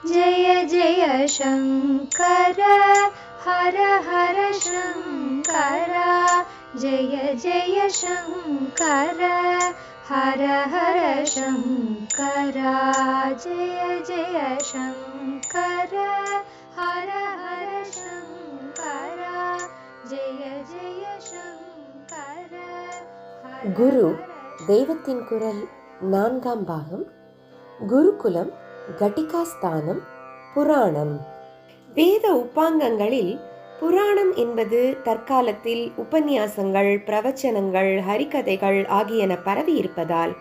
जय जय शङ्कर हर हर शङ्कर जय जय शङ्कर हर हर शङ्कर जय जय शङ्कर हर हर शङ्कर जय जय शङ्कर குரு தெய்வத்தின் குரல் 4ஆம் பாகம். குருகுலம், கட்டிகாஸ்தானம், புராணம். வேத உப்பாங்கங்களில் புராணம் என்பது தற்காலத்தில் உபன்யாசங்கள், பிரவச்சனங்கள், ஹரிகதைகள் ஆகியன பரவி இருப்பதால்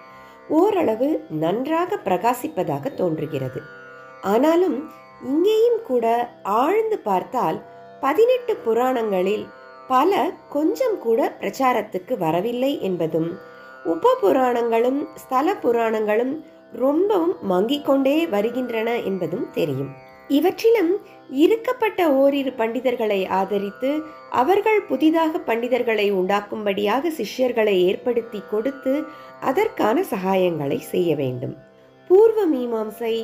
ஓரளவு நன்றாக பிரகாசிப்பதாக தோன்றுகிறது. ஆனாலும் இங்கேயும் கூட ஆழ்ந்து பார்த்தால் 18 புராணங்களில் பல கொஞ்சம் கூட பிரச்சாரத்துக்கு வரவில்லை என்பதும், உப புராணங்களும் ஸ்தல புராணங்களும் ரொம்பவும் மங்கிக் கொண்டே வருகின்றன என்பதும் தெரியும். இவற்றிலும் இருக்கப்பட்ட ஓரிரு பண்டிதர்களை ஆதரித்து அவர்கள் புதிதாக பண்டிதர்களை உண்டாக்கும்படியாக சிஷ்யர்களை ஏற்படுத்தி கொடுத்து அதற்கான சகாயங்களை செய்ய வேண்டும். பூர்வ மீமாம்சை,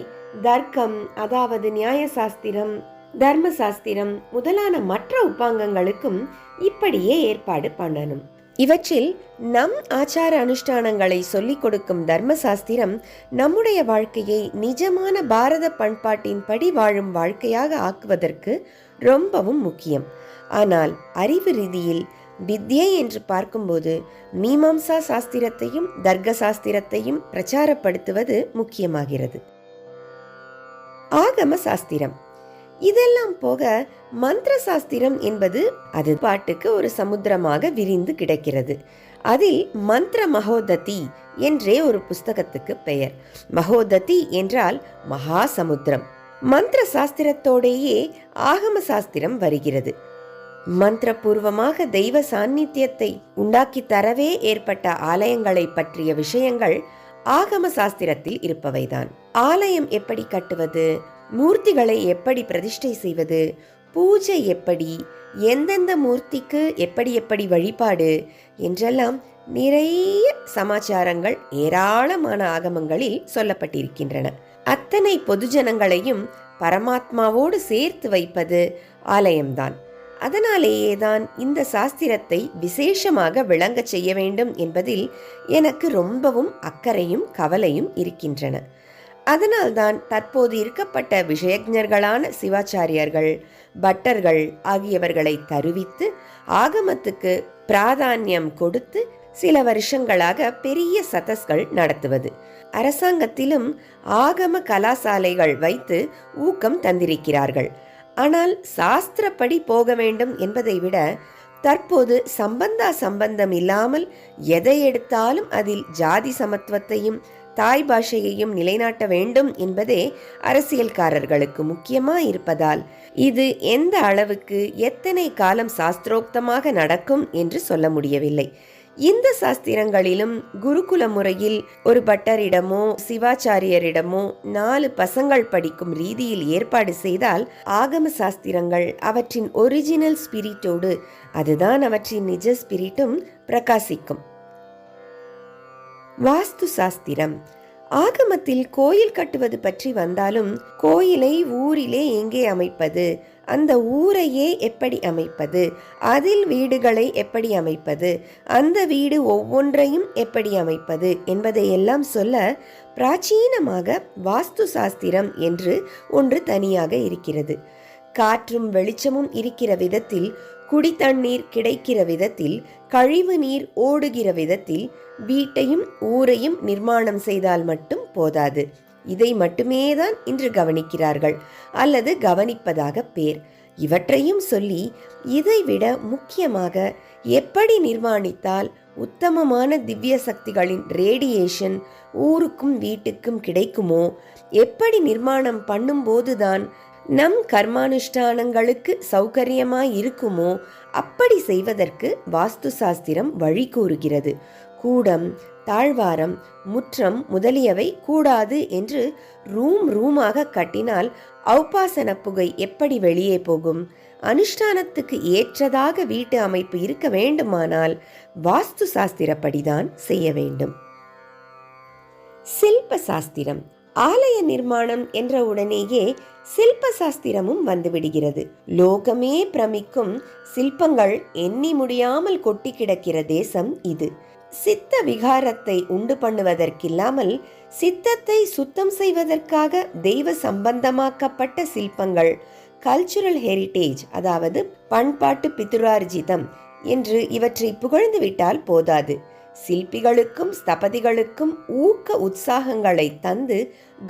தர்க்கம், அதாவது நியாயசாஸ்திரம், தர்மசாஸ்திரம் முதலான மற்ற உப்பாங்கங்களுக்கும் இப்படியே ஏற்பாடு பண்ணணும். இவற்றில் நம் ஆச்சார அனுஷ்டானங்களை சொல்லிக் கொடுக்கும் தர்மசாஸ்திரம் நம்முடைய வாழ்க்கையை நிஜமான பாரத பண்பாட்டின் படி வாழும் வாழ்க்கையாக ஆக்குவதற்கு ரொம்பவும் முக்கியம். ஆனால் அறிவு ரீதியில் வித்யை என்று பார்க்கும்போது மீமாம்சா சாஸ்திரத்தையும் தர்க்க சாஸ்திரத்தையும் பிரச்சாரப்படுத்துவது முக்கியமாகிறது. ஆகம சாஸ்திரம் இதெல்லாம் போக மந்திர சாஸ்திரம் என்பது அது பாட்டுக்கு ஒரு சமுத்திரமாக விரிந்து கிடக்கிறது. அதில் மந்திர மகோததி என்றே ஒரு புஸ்தகத்துக்கு பெயர். மகோததி என்றால் மகா சமுத்திரம். மந்திர சாஸ்திரத்தோடேயே ஆகம சாஸ்திரம் வருகிறது. மந்திர பூர்வமாக தெய்வ சாநித்தியத்தை உண்டாக்கி தரவே ஏற்பட்ட ஆலயங்களை பற்றிய விஷயங்கள் ஆகம சாஸ்திரத்தில் இருப்பவைதான். ஆலயம் எப்படி கட்டுவது, மூர்த்திகளை எப்படி பிரதிஷ்டை செய்வது, பூஜை எப்படி, எந்தெந்த மூர்த்திக்கு எப்படி எப்படி வழிபாடு என்றெல்லாம் நிறைய சமாச்சாரங்கள் ஏராளமான ஆகமங்களில் சொல்லப்பட்டிருக்கின்றன. அத்தனை பொதுஜனங்களையும் பரமாத்மாவோடு சேர்த்து வைப்பது ஆலயம்தான். அதனாலேயேதான் இந்த சாஸ்திரத்தை விசேஷமாக விளங்க செய்ய வேண்டும் என்பதில் எனக்கு ரொம்பவும் அக்கறையும் கவலையும் இருக்கின்றன. அதனால்தான் தற்போது இருக்கப்பட்ட விஷயஜர்களான சிவாச்சாரியர்கள், பட்டர்கள் ஆகியவர்களை தருவித்து ஆகமத்துக்கு பிராதானியம் கொடுத்து சில வருஷங்களாக பெரிய சதஸ்கள் நடத்துவது. அரசாங்கத்திலும் ஆகம கலாசாலைகள் வைத்து ஊக்கம் தந்திருக்கிறார்கள். ஆனால் சாஸ்திரப்படி போக வேண்டும் என்பதை விட தற்போது சம்பந்தம் இல்லாமல் எதை எடுத்தாலும் அதில் ஜாதி சமத்துவத்தையும் தாய் பாஷையையும் நிலைநாட்ட வேண்டும் என்பதே அரசியல்காரர்களுக்கு முக்கியமாக இருப்பதால் இது எந்த அளவுக்கு எத்தனை காலம் சாஸ்திரோக்தமாக நடக்கும் என்று சொல்ல முடியவில்லை. இந்த சாஸ்திரங்களிலும் குருகுல முறையில் ஒரு பட்டரிடமோ சிவாச்சாரியரிடமோ 4 பசங்கள் படிக்கும் ரீதியில் ஏற்பாடு செய்தால் ஆகம சாஸ்திரங்கள் அவற்றின் ஒரிஜினல் ஸ்பிரிட்டோடு, அதுதான் அவற்றின் நிஜ ஸ்பிரிட்டும் பிரகாசிக்கும். வாஸ்து சாஸ்திரம். ஆகமத்தில் கோயில் கட்டுவது பற்றி வந்தாலும் கோயிலை ஊரிலே எங்கே அமைப்பது, அந்த ஊரையே எப்படி அமைப்பது, அதில் வீடுகளை எப்படி அமைப்பது, அந்த வீடு ஒவ்வொன்றையும் எப்படி அமைப்பது என்பதையெல்லாம் சொல்ல பிராச்சீனமாக வாஸ்து சாஸ்திரம் என்று ஒன்று தனியாக இருக்கிறது. காற்றும் வெளிச்சமும் இருக்கிற விதத்தில், குடி தண்ணீர் கிடைக்கிற விதத்தில், கழிவு நீர் ஓடுகிற விதத்தில் வீட்டையும் ஊரையும் நிர்மாணம் செய்தால் மட்டும் போதாது. இதை மட்டுமேதான் இன்று கவனிக்கிறார்கள், அல்லது கவனிப்பதாக பேர். இவற்றையும் சொல்லி இதைவிட முக்கியமாக எப்படி நிர்மாணித்தால் உத்தமமான திவ்ய சக்திகளின் ரேடியேஷன் ஊருக்கும் வீட்டுக்கும் கிடைக்குமோ, எப்படி நிர்மாணம் பண்ணும்போதுதான் நம் கர்மானுஷ்டானங்களுக்கு சௌகரியமாய் இருக்குமோ அப்படி செய்வதற்கு வாஸ்து சாஸ்திரம் வழி கூறுகிறது. கூடம், தாழ்வாரம், முற்றம் முதலியவை கூடாது என்று ரூமாக கட்டினால் ஔபாசன புகை எப்படி வெளியே போகும்? அனுஷ்டானத்துக்கு ஏற்றதாக வீட்டு அமைப்பு இருக்க வேண்டுமானால் வாஸ்து சாஸ்திரப்படிதான் செய்ய வேண்டும். சில்ப சாஸ்திரம். ஆலய நிர்மாணம் என்ற உடனேயே சில்ப சாஸ்திரமும் வந்துவிடுகிறது. லோகமே பிரமிக்கும் சில்பங்கள் எண்ணி முடியாமல் கொட்டி கிடக்கிற தேசம் இது. சித்த விகாரத்தை உண்டு பண்ணுவதற்கில்லாமல் சித்தத்தை சுத்தம் செய்வதற்காக தெய்வ சம்பந்தமாக்கப்பட்ட சில்பங்கள், கல்ச்சுரல் ஹெரிட்டேஜ், அதாவது பண்பாட்டு பிதுரார்ஜிதம் என்று இவற்றை புகழ்ந்து விட்டால் போதாது. சிற்பிகளுக்கும் ஸ்தபதிகளுக்கும் ஊக்க உற்சாகங்களை தந்து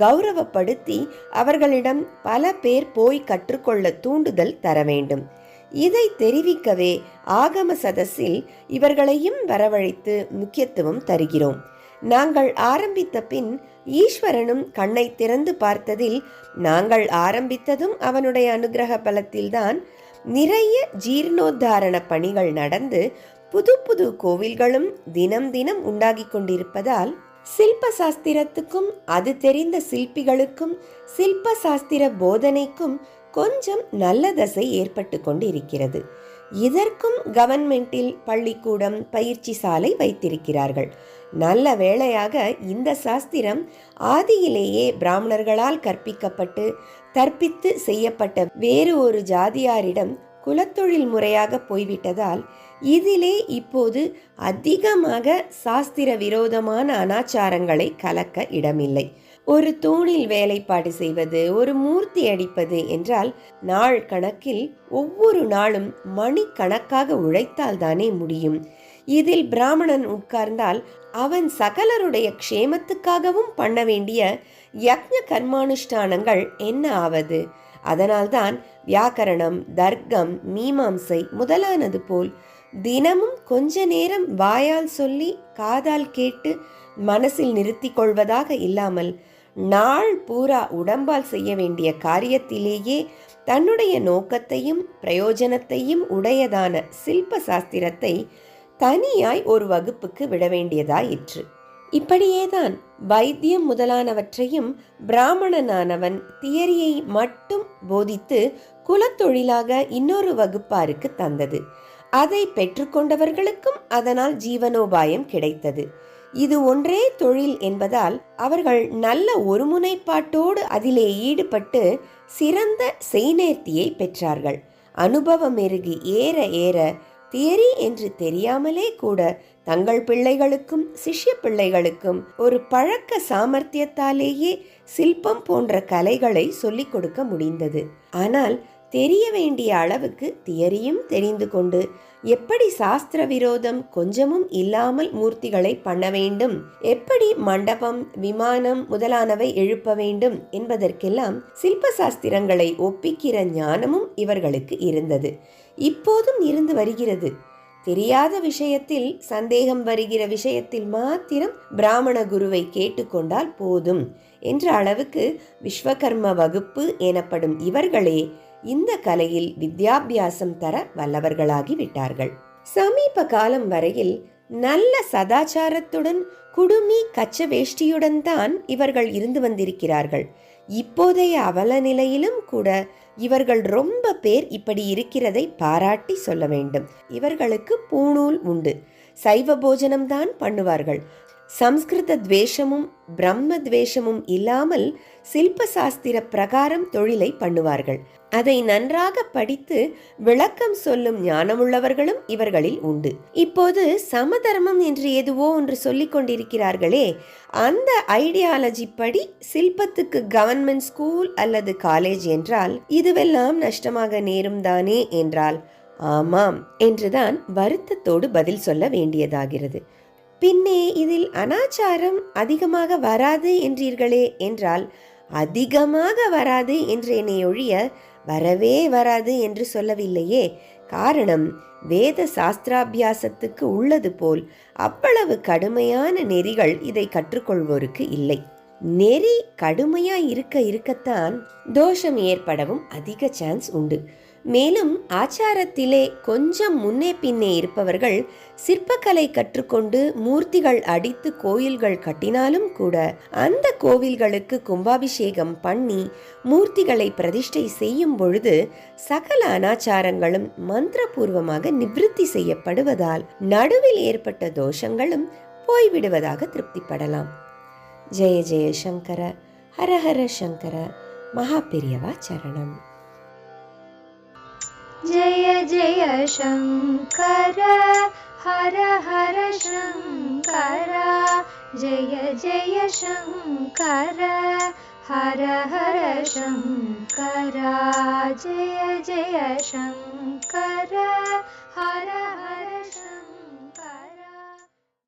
கௌரவப்படுத்தி அவர்களிடம் பல பேர் போய் கற்றுக்கொள்ள தூண்டுதல் தர வேண்டும். இதை தெரிவிக்கவே ஆகம சதஸில் இவர்களையும் வரவழைத்து முக்கியத்துவம் தருகிறோம். நாங்கள் ஆரம்பித்த பின் ஈஸ்வரனும் கண்ணை திறந்து பார்த்ததில் நாங்கள் ஆரம்பித்ததும் அவனுடைய அனுகிரக பலத்தில்தான் நிறைய ஜீர்ணோத்தாரண பணிகள் நடந்து புது புது கோவில்களும் தினம் தினம் உண்டாகி கொண்டிருப்பதால் சில்ப சாஸ்திரத்துக்கும் அது தெரிந்த சிற்பிகளுக்கும் சில்ப சாஸ்திர போதனைக்கும் கொஞ்சம் நல்ல தசை ஏற்பட்டு கொண்டிருக்கிறது. இதற்கும் கவர்மெண்டில் பள்ளிக்கூடம், பயிற்சி சாலை வைத்திருக்கிறார்கள். நல்ல வேளையாக இந்த சாஸ்திரம் ஆதியிலேயே பிராமணர்களால் கற்பிக்கப்பட்டு தற்பித்து செய்யப்பட்ட வேறு ஒரு ஜாதியாரிடம் குலத்தொழில் முறையாக போய்விட்டதால் இதிலே இப்போது அதிகமாக சாஸ்திர விரோதமான அனாச்சாரங்களை கலக்க இடமில்லை. ஒரு தூணில் வேலைப்பாடு செய்வது, ஒரு மூர்த்தி அடிப்பது என்றால் நாள் கணக்கில் ஒவ்வொரு நாளும் மணிக்கணக்காக உழைத்தால் தானே முடியும். இதில் பிராமணன் உட்கார்ந்தால் அவன் சகலருடைய க்ஷேமத்துக்காகவும் பண்ண வேண்டிய யக்ஞ கர்மானுஷ்டானங்கள் என்ன ஆவது? அதனால்தான் வியாக்கரணம், தர்க்கம், மீமாம்சை முதலானது போல் தினமும் கொஞ்ச நேரம் வாயால் சொல்லி காதால் கேட்டு மனசில் நிறுத்தி கொள்வதாக இல்லாமல் நாள் பூரா உடம்பால் செய்ய வேண்டிய காரியத்திலேயே தன்னுடைய நோக்கத்தையும் பிரயோஜனத்தையும் உடையதான சில்ப சாஸ்திரத்தை தனியாய் ஒரு வகுப்புக்கு விட வேண்டியதாயிற்று. இப்படியேதான் வைத்தியம் முதலானவற்றையும் பிராமணனானவன் தியரியை மட்டும் போதித்து குலத்தொழிலாக இன்னொரு வகுப்பாருக்கு தந்தது. அதை பெற்றுக்கொண்டவர்களுக்கும் அதனால் ஜீவனோபாயம் கிடைத்தது. இது ஒன்றே தொழில் என்பதால் அவர்கள் நல்ல ஒருமுனைப்பாட்டோடு அதிலே ஈடுபட்டு சிறந்த செய்நேர்த்தியை பெற்றார்கள். அனுபவம் மெருகி ஏற ஏற தியரி என்று தெரியாமலே கூட தங்கள் பிள்ளைகளுக்கும் சிஷ்ய பிள்ளைகளுக்கும் ஒரு பழக்க சாமர்த்தியத்தாலேயே சில்பம் போன்ற கலைகளை சொல்லிக் கொடுக்க முடிந்தது. ஆனால் தெரிய வேண்டிய அளவுக்கு தியரியும் தெரிந்து கொண்டு எப்படி சாஸ்திர விரோதம் கொஞ்சமும் இல்லாமல் மூர்த்திகளை பண்ண வேண்டும், எப்படி மண்டபம், விமானம் முதலானவை எழுப்ப வேண்டும் என்பதற்கெல்லாம் சில்ப சாஸ்திரங்களை ஒப்பிக்கிற ஞானமும் இவர்களுக்கு இருந்தது. இப்போதும் இருந்து வருகிறது. தெரியாத விஷயத்தில், சந்தேகம் வருகிற விஷயத்தில் மாத்திரம் பிராமண குருவை கேட்டுக்கொண்டால் போதும் என்ற அளவுக்கு விஸ்வகர்ம வகுப்பு எனப்படும் இவர்களே இந்த கலையில் வித்யாபியாசம் தர வல்லவர்களாகி விட்டார்கள். சமீப காலம் வரையில் நல்ல சதாச்சாரத்துடன் குடுமி கச்ச வேஷ்டியுடன் தான் இவர்கள் இருந்து வந்திருக்கிறார்கள். இப்போதைய அவல நிலையிலும் கூட இவர்கள் ரொம்ப பேர் இப்படி இருக்கிறதை பாராட்டி சொல்ல வேண்டும். இவர்களுக்கு பூணூல் உண்டு, சைவ போஜனம்தான் பண்ணுவார்கள். சம்ஸ்கிருத துவேஷமும் பிரம்ம துவேஷமும் இல்லாமல் சில்ப சாஸ்திர பிரகாரம் தொழிலை பண்ணுவார்கள். அதை நன்றாக படித்து விளக்கம் சொல்லும் ஞானமுள்ளவர்களும் இவர்களில் உண்டு. இப்போது சமதர்மம் என்று எதுவோ ஒன்று சொல்லிக் கொண்டிருக்கிறார்களே, அந்த ஐடியாலஜி படி சில்பத்துக்கு கவர்மெண்ட் ஸ்கூல் அல்லது காலேஜ் என்றால் இதுவெல்லாம் நஷ்டமாக நேரும் தானே என்றால் ஆமாம் என்றுதான் வருத்தத்தோடு பதில் சொல்ல வேண்டியதாகிறது. பின்னே இதில் அனாச்சாரம் அதிகமாக வராது என்றீர்களே என்றால் அதிகமாக வராது என்றேனே ஒழிய வரவே வராது என்று சொல்லவில்லையே. காரணம், வேத சாஸ்திராபியாசத்துக்கு உள்ளது போல் அவ்வளவு கடுமையான நெறிகள் இதை கற்றுக்கொள்வோருக்கு இல்லை. நெறி கடுமையா இருக்கத்தான் தோஷம் ஏற்படவும் அதிக சான்ஸ் உண்டு. மேலும் ஆச்சாரத்திலே கொஞ்சம் முன்னே பின்னே இருப்பவர்கள் சிற்பக்கலை கற்றுக்கொண்டு மூர்த்திகள் அடித்து கோயில்கள் கட்டினாலும் கூட அந்த கோவில்களுக்கு கும்பாபிஷேகம் பண்ணி மூர்த்திகளை பிரதிஷ்டை செய்யும் பொழுது சகல அனாச்சாரங்களும் மந்திரபூர்வமாக நிவிருத்தி செய்யப்படுவதால் நடுவில் ஏற்பட்ட தோஷங்களும் போய்விடுவதாக திருப்திப்படலாம். ஜெய ஜெய சங்கர. ஹர ஹர சங்கர. மகா பெரியவா சரணம். जय जय शङ्कर हर हर शङ्कर जय जय शङ्कर हर हर शङ्कर जय जय शङ्कर हर हर शङ्कर.